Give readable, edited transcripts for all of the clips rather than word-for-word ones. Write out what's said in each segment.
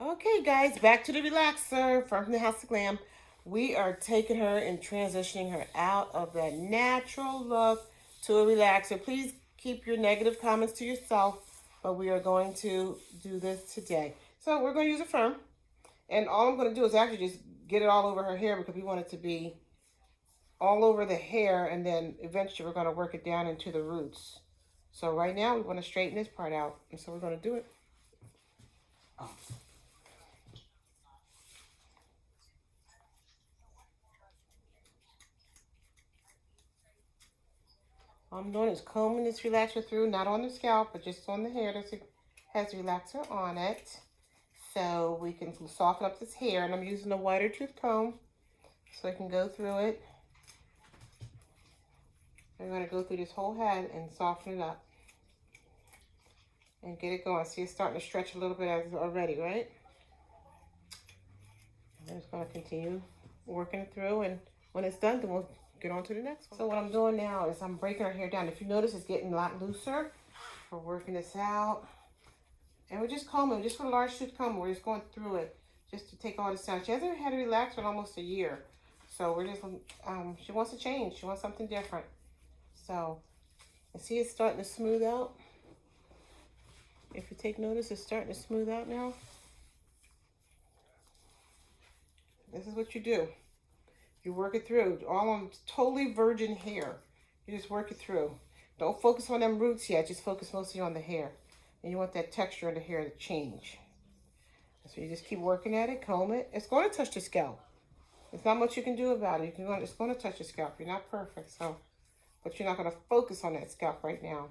Okay, guys, back to the relaxer from the House of Glam. We are taking her and transitioning her out of that natural look to a relaxer. Please keep your negative comments to yourself, but we are going to do this today. So we're going to use a firm, and all I'm going to do is actually just get it all over her hair because we want it to be all over the hair, and then eventually we're going to work it down into the roots. So right now we want to straighten this part out, and so we're going to do it. All I'm doing is combing this relaxer through, not on the scalp, but just on the hair that has relaxer on it. So we can soften up this hair, and I'm using a wider tooth comb so I can go through it. I'm going to go through this whole head and soften it up and get it going. See, it's starting to stretch a little bit as already, right? I'm just going to continue working it through, and when it's done, then we'll get on to the next one. So what I'm doing now is I'm breaking her hair down. If you notice, it's getting a lot looser. We're working this out. And we're just combing, just with a large tooth comb. We're just going through it just to take all this down. She hasn't had a relaxer in almost a year. So we're just, she wants to change. She wants something different. So, you see it's starting to smooth out. If you take notice, it's starting to smooth out now. This is what you do. You work it through, all on totally virgin hair. You just work it through. Don't focus on them roots yet, just focus mostly on the hair. And you want that texture of the hair to change. So you just keep working at it, comb it. It's going to touch the scalp. There's not much you can do about it. It's going to touch the scalp. You're not perfect, but you're not going to focus on that scalp right now.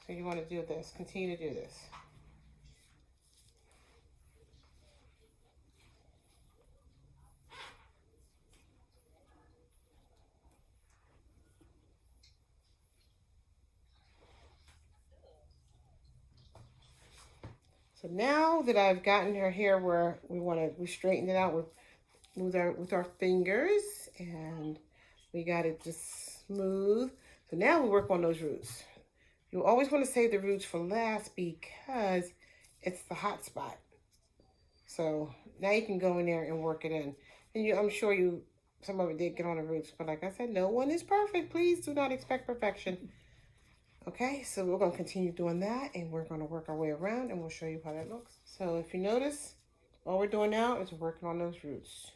So you want to do this. Continue to do this. So now that I've gotten her hair where we straighten it out with our fingers, and we got it just smooth. So now we work on those roots. You always want to save the roots for last because it's the hot spot. So now you can go in there and work it in. And I'm sure some of it did get on the roots, but like I said, no one is perfect. Please do not expect perfection. Okay, so we're going to continue doing that, and we're going to work our way around, and we'll show you how that looks. So if you notice, all we're doing now is working on those roots.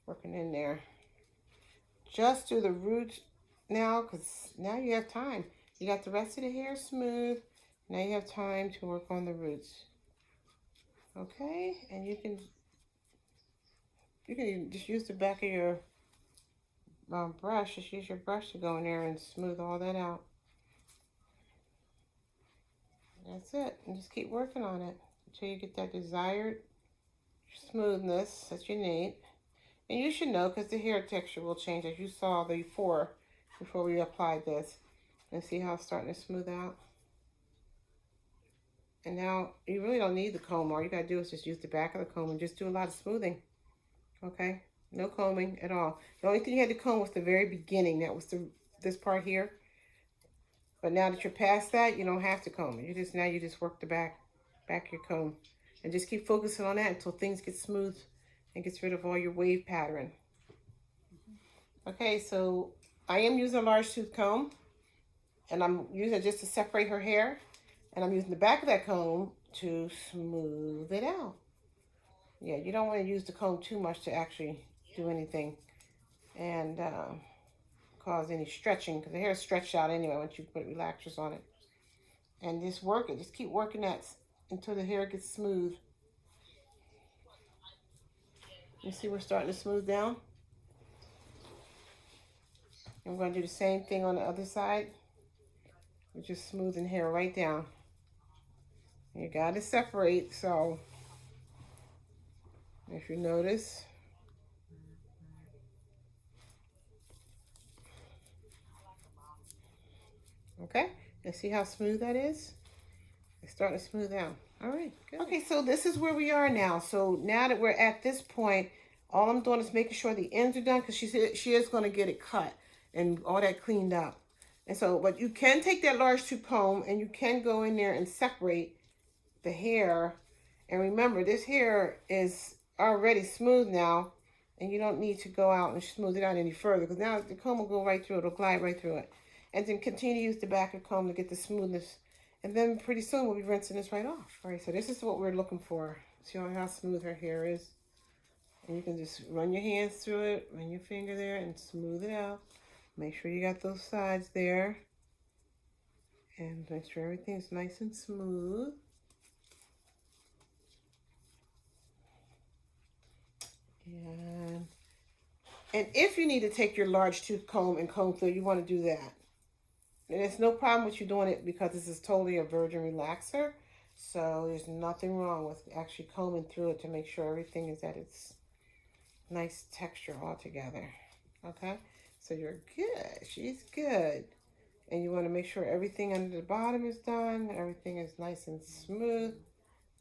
Working in there. Just do the roots now, because now you have time. You got the rest of the hair smooth. Now you have time to work on the roots. Okay, and you can just use the back of your brush. Just use your brush to go in there and smooth all that out. That's it. And just keep working on it until you get that desired smoothness that you need. And you should know because the hair texture will change, as you saw before we applied this. And see how it's starting to smooth out? And now you really don't need the comb. All you got to do is just use the back of the comb and just do a lot of smoothing. Okay? No combing at all. The only thing you had to comb was the very beginning. That was this part here. But now that you're past that, you don't have to comb it. You just work the back of your comb. And just keep focusing on that until things get smooth and gets rid of all your wave pattern. Okay, so I am using a large tooth comb. And I'm using it just to separate her hair. And I'm using the back of that comb to smooth it out. Yeah, you don't want to use the comb too much to actually do anything and cause any stretching, because the hair is stretched out anyway once you put relaxers on it. And just work it. Just keep working that until the hair gets smooth. You see we're starting to smooth down? I'm going to do the same thing on the other side. We're just smoothing hair right down. You got to separate, so if you notice. Okay, and see how smooth that is? It's starting to smooth out. All right, good. Okay, so this is where we are now. So now that we're at this point, all I'm doing is making sure the ends are done, because she is going to get it cut and all that cleaned up. And so, but you can take that large tooth comb and you can go in there and separate the hair And remember, this hair is already smooth now, and you don't need to go out and smooth it out any further, because now the comb will go right through it, it'll glide right through it. And then continue to use the back of the comb to get the smoothness. And then pretty soon we'll be rinsing this right off. All right, so this is what we're looking for. See how smooth her hair is? And you can just run your hands through it, run your finger there, and smooth it out. Make sure you got those sides there. And make sure everything's nice and smooth. And if you need to take your large tooth comb and comb through, you want to do that. And it's no problem with you doing it because this is totally a virgin relaxer. So there's nothing wrong with actually combing through it to make sure everything is at its nice texture all together. Okay? So you're good. She's good. And you want to make sure everything under the bottom is done. Everything is nice and smooth.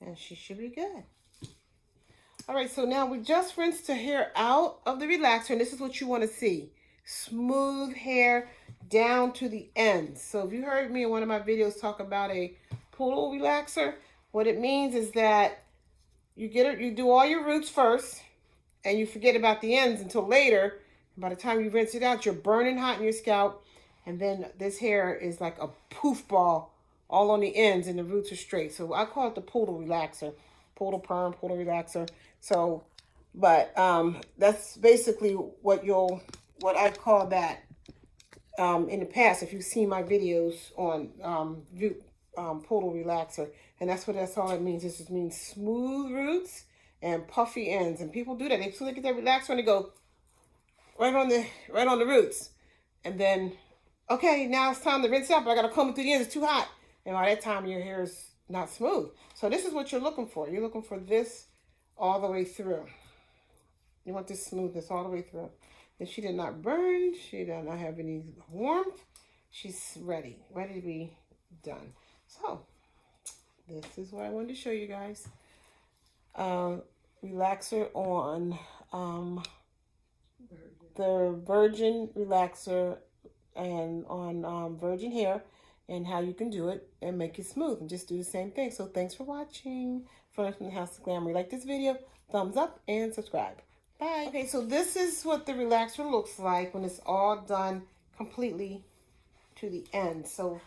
And she should be good. All right, so now we just rinsed the hair out of the relaxer, and this is what you want to see. Smooth hair down to the ends. So if you heard me in one of my videos talk about a poodle relaxer, what it means is that you do all your roots first, and you forget about the ends until later. And by the time you rinse it out, you're burning hot in your scalp, and then this hair is like a poof ball all on the ends, and the roots are straight. So I call it the poodle relaxer. Poodle perm, poodle relaxer. So, but that's basically what I call that in the past. If you've seen my videos on poodle relaxer, and that's all it means. This just means smooth roots and puffy ends. And people do that. They look at that relaxer and they go right on the roots, and then okay, now it's time to rinse out. But I gotta comb it through the ends. It's too hot, and by that time your hair is not smooth. So this is what you're looking for. You're looking for this all the way through. You want this smoothness all the way through. And she did not burn. She did not have any warmth. She's ready to be done. So this is what I wanted to show you guys. Relaxer on the virgin relaxer and on virgin hair, and how you can do it and make it smooth and just do the same thing. So thanks for watching. From the House of Glamour. Like this video, thumbs up and subscribe. Bye. Okay, so this is what the relaxer looks like when it's all done completely to the end. So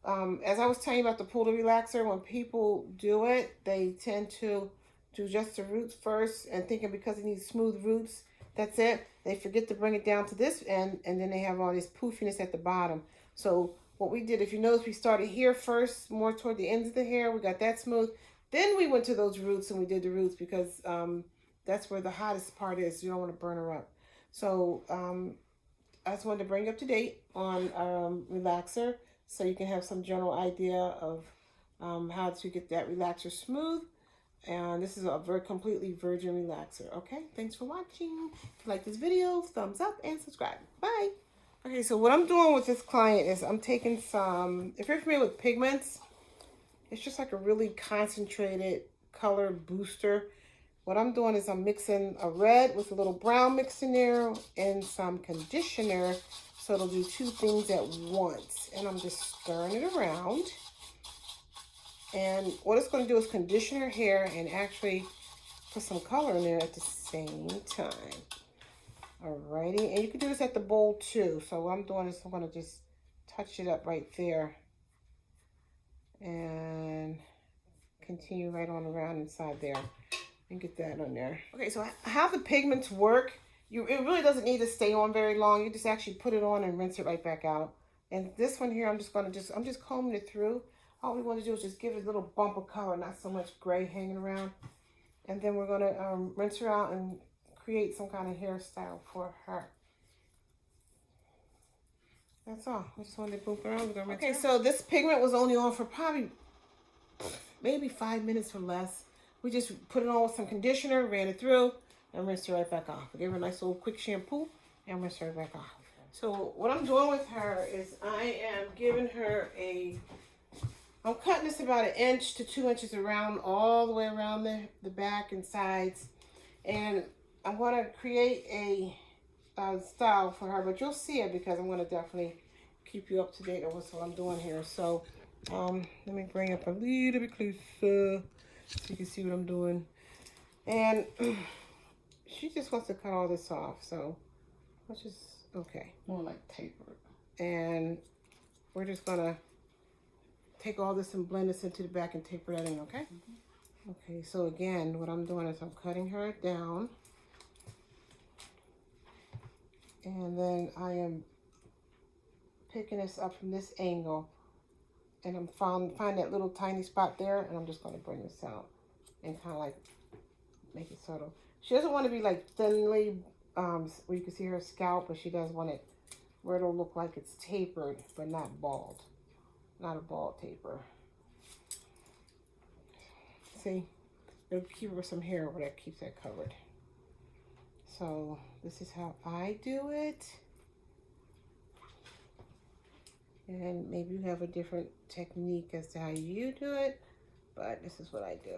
as I was telling you about the poodle relaxer, when people do it, they tend to do just the roots first and thinking because it needs smooth roots, that's it. They forget to bring it down to this end, and then they have all this poofiness at the bottom. So what we did, if you notice, we started here first, more toward the ends of the hair. We got that smooth. Then we went to those roots and we did the roots because that's where the hottest part is. You don't want to burn her up. So I just wanted to bring you up to date on relaxer so you can have some general idea of how to get that relaxer smooth. And this is a completely virgin relaxer. Okay, thanks for watching. If you like this video, thumbs up and subscribe. Bye. Okay, so what I'm doing with this client is I'm taking some, if you're familiar with pigments, it's just like a really concentrated color booster. What I'm doing is I'm mixing a red with a little brown mix in there and some conditioner. So it'll do two things at once. And I'm just stirring it around. And what it's going to do is condition her hair and actually put some color in there at the same time. Alrighty. And you can do this at the bowl too. So what I'm doing is I'm going to just touch it up right there. And continue right on around inside there and get that on there. Okay, so how the pigments work, it really doesn't need to stay on very long. You just actually put it on and rinse it right back out. And this one here, I'm just combing it through. All we want to do is just give it a little bump of color, not so much gray hanging around. And then we're going to rinse her out and create some kind of hairstyle for her. That's all. I just wanted to boop around. Okay, so this pigment was only on for probably maybe 5 minutes or less. We just put it on with some conditioner, ran it through, and rinsed her right back off. I gave her a nice little quick shampoo and rinsed her back off. So what I'm doing with her is I am giving her I'm cutting this about 1 inch to 2 inches around, all the way around the back and sides. And I'm going to create a style for her, but you'll see it because I'm going to definitely keep you up to date on what I'm doing here. So let me bring up a little bit closer. so you can see what I'm doing. And she just wants to cut all this off, so let's just, okay. More like tapered. And we're just gonna take all this and blend this into the back and taper that in, okay? Mm-hmm. Okay, so again, what I'm doing is I'm cutting her down. And then I am picking this up from this angle. And I'm find that little tiny spot there, and I'm just gonna bring this out and kind of like make it subtle. She doesn't want to be like thinly, where you can see her scalp, but she does want it where it'll look like it's tapered, but not bald. Not a bald taper. See, it'll keep her with some hair where that keeps that covered. So this is how I do it. And maybe you have a different technique as to how you do it, but this is what I do.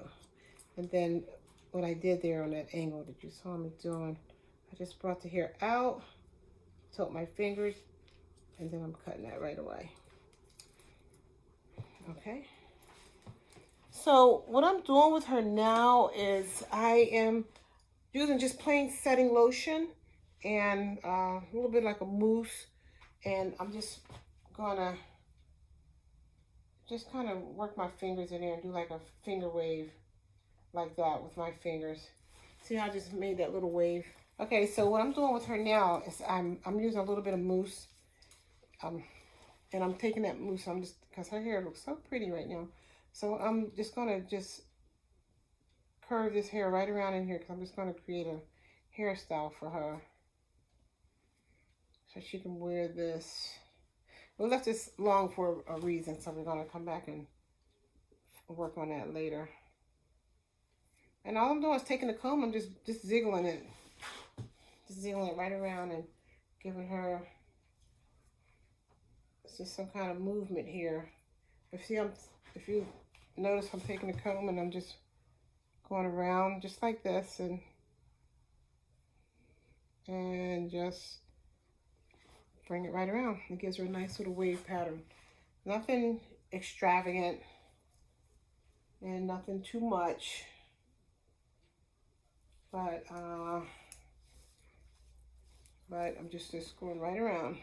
And then what I did there on that angle that you saw me doing, I just brought the hair out, took my fingers, and then I'm cutting that right away. Okay. So what I'm doing with her now is I am using just plain setting lotion and a little bit like a mousse, and I'm just gonna just kind of work my fingers in there and do like a finger wave like that with my fingers. See how I just made that little wave? Okay, so what I'm doing with her now is I'm using a little bit of mousse, and I'm taking that mousse, I'm just, because her hair looks so pretty right now, so I'm just gonna just curve this hair right around in here, because I'm just gonna create a hairstyle for her so she can wear this. We left this long for a reason, so we're gonna come back and work on that later. And all I'm doing is taking the comb, I'm just ziggling it. Just ziggling it right around and giving her just some kind of movement here. If you notice, I'm taking the comb and I'm just going around just like this and just bring it right around. It gives her a nice little wave pattern. Nothing extravagant and nothing too much, but I'm just going right around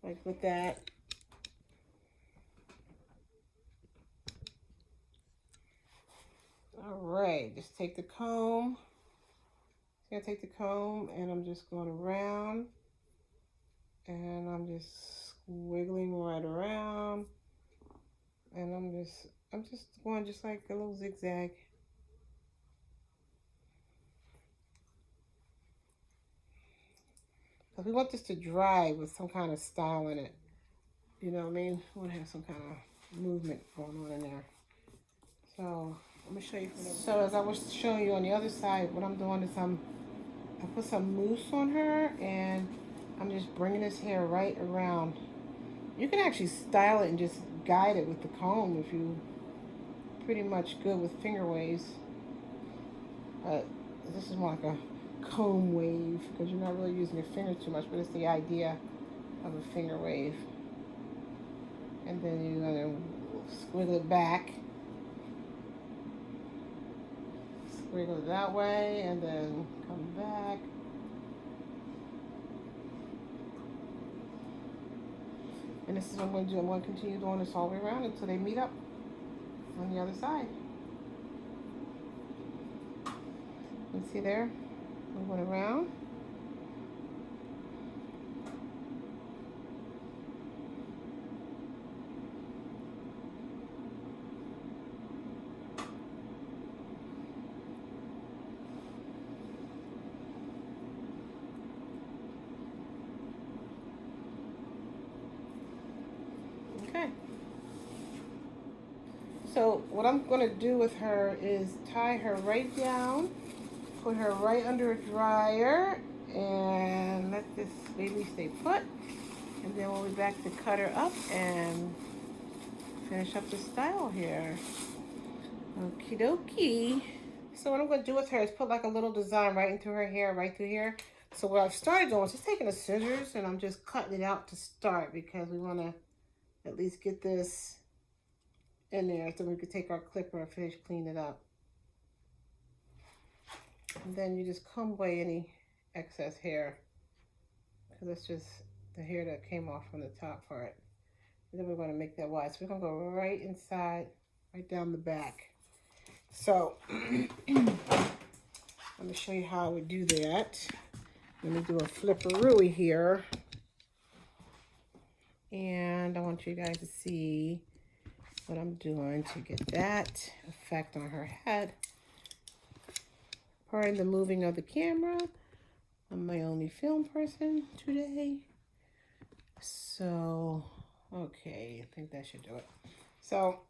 like with that. All right, just take the comb. I'm gonna take the comb and I'm just going around, and I'm just wiggling right around, and I'm just going just like a little zigzag. Because we want this to dry with some kind of style in it. You know what I mean? We want to have some kind of movement going on in there. So let me show you. So as I was showing you on the other side, what I'm doing is I put some mousse on her, and I'm just bringing this hair right around. You can actually style it and just guide it with the comb if you pretty much good with finger waves. But this is more like a comb wave because you're not really using your finger too much, but it's the idea of a finger wave. And then you're gonna squiggle it back. Squiggle it that way, and then come back. And this is what I'm going to do. I'm going to continue doing this all the way around until they meet up on the other side. You see there? We went around. Okay. So what I'm going to do with her is tie her right down, put her right under a dryer, and let this baby stay put. And then we'll be back to cut her up and finish up the style here. Okie dokie. So what I'm going to do with her is put like a little design right into her hair, right through here. So what I've started doing is just taking the scissors and I'm just cutting it out to start because we want to at least get this in there so we could take our clipper and finish clean it up. And then you just comb away any excess hair, because that's just the hair that came off from the top part. And then we're going to make that wide. So we're going to go right inside, right down the back. So I'm going to show you how I would do that. Let me do a flipperooey here. And I want you guys to see what I'm doing to get that effect on her head. Pardon the moving of the camera. I'm my only film person today. So, okay, I think that should do it. So,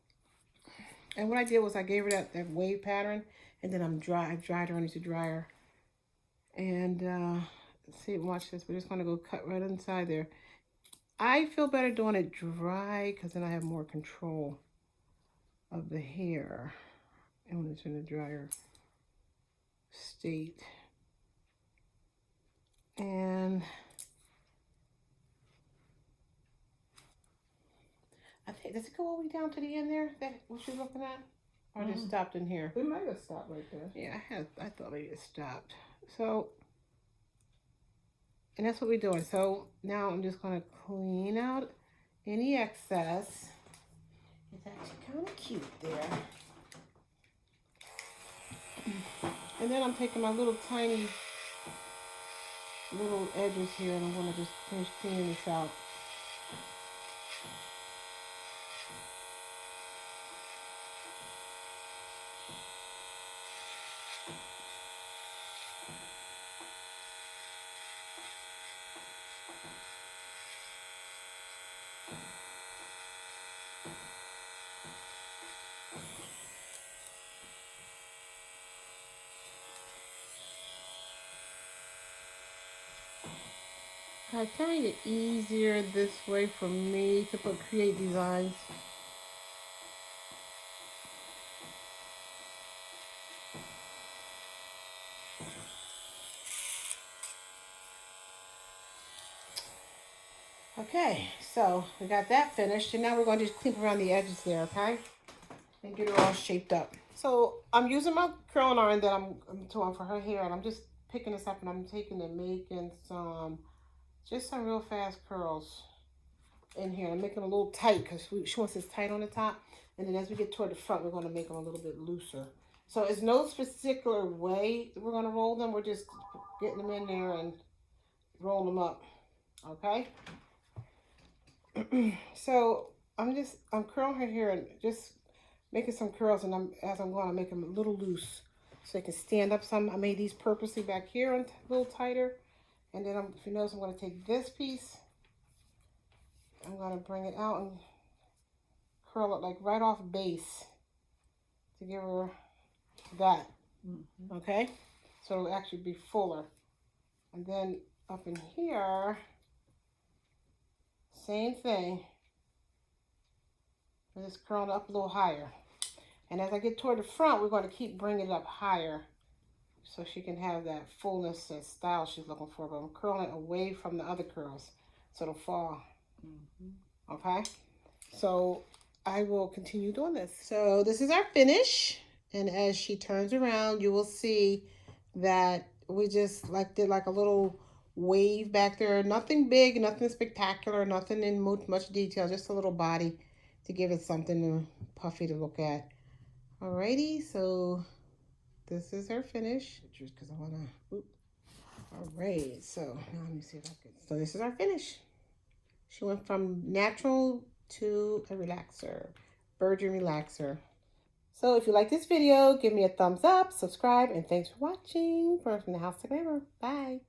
and what I did was I gave her that wave pattern, and then I dried her underneath the dryer. And see, watch this. We're just gonna go cut right inside there. I feel better doing it dry because then I have more control of the hair, and when it's in the dryer state. And I think, does it go all the way down to the end there? That what you're looking at? Or just stopped in here? It might have stopped right there. Yeah, I thought maybe it stopped. So, and that's what we're doing. So now I'm just gonna clean out any excess. It's actually kind of cute there. And then I'm taking my little tiny little edges here, and I'm gonna just finish cleaning this out. I find it easier this way for me to create designs. Okay, so we got that finished, and now we're going to just clean around the edges there, okay? And get her all shaped up. So I'm using my curling iron that I'm doing for her hair, and I'm just picking this up, and I'm taking and making just some real fast curls in here. I'm making them a little tight because she wants this tight on the top, and then as we get toward the front, we're going to make them a little bit looser. So it's no particular way that we're going to roll them. We're just getting them in there and roll them up, okay? So I'm curling her hair and just making some curls, and as I'm going, I make them a little loose so they can stand up some. I made these purposely back here and a little tighter. And then if you notice, I'm going to take this piece, I'm going to bring it out and curl it like right off base to give her that, okay? So it'll actually be fuller. And then up in here, same thing. I'm just curling it up a little higher. And as I get toward the front, we're going to keep bringing it up higher so she can have that fullness and style she's looking for. But I'm curling it away from the other curls so it'll fall. Okay? So I will continue doing this. So this is our finish. And as she turns around, you will see that we just did like a little wave back there. Nothing big, nothing spectacular, nothing in much detail. Just a little body to give it something puffy to look at. Alrighty, so this is her finish. Because I want to. Alright, so now let me see if I can. So this is our finish. She went from natural to a relaxer, virgin relaxer. So if you like this video, give me a thumbs up, subscribe, and thanks for watching. From the House to Glamour. Bye.